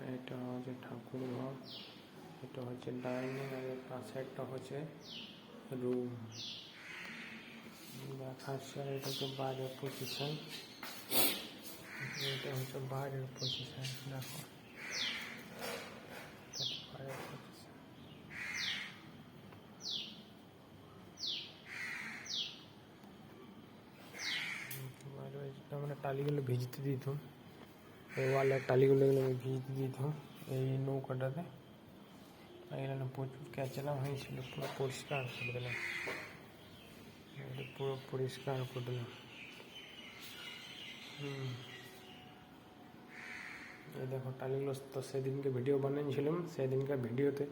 এটা হচ্ছে ঠাকুর ঘর, এটা হচ্ছে ডাইনিং, আর এর পাশে একটা হচ্ছে রুম দেখাচ্ছে। আর এটা হচ্ছে বাইরের পজিশন, এটা হচ্ছে বাইরের পজিশন। দেখো বাইরের পজিশন, মানে টালিগুলো ভিজতে দিতাম, এই ওয়ালের টালিগুলো ভিজতে দিতাম এই নৌকাটাতে। এখানে প্রচুর ক্যাচেলাম হয়েছিল, পুরো পরিষ্কার করে দিলাম, পুরো পরিষ্কার করে দিলাম। এই দেখো টালিগুলো তো সেদিনকে ভিডিও বানিয়েছিলাম, সেদিনকার ভিডিওতে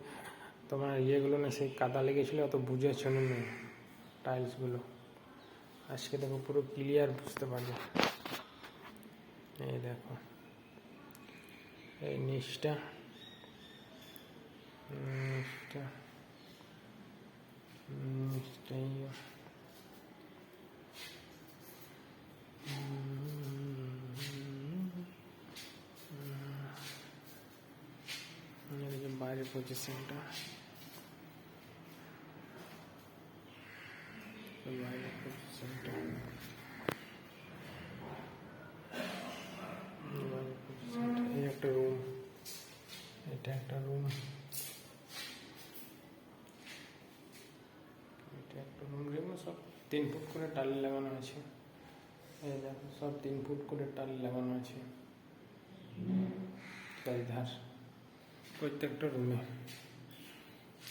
তোমার ইয়েগুলো না সেই কাদা লেগেছিলো, অত বুঝেছিল না টাইলসগুলো। আজকে দেখো পুরো ক্লিয়ার বুঝতে পারবে। এই দেখো এই নিচটা বাইরের পজিশনটা, বাইরের পজিশনটা, এই একটা রুম, এটা একটা রুম, এটা একটা রুম। দেখুন সব 3 ফুট করে টালি লাগানো আছে। এই দেখো সব 3 ফুট করে টালি লাগানো আছে চারিধার প্রত্যেকটা রুমে।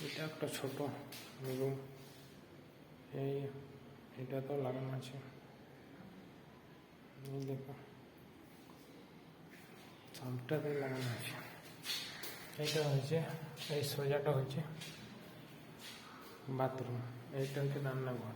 এটা একটা ছোট রুম, এটা তো লাগানো আছে। এই দেখো সবটাতে লাগানো আছে। এইটা হচ্ছে এই সোজাটা হচ্ছে বাথরুম, এইটা হচ্ছে রান্নাঘর।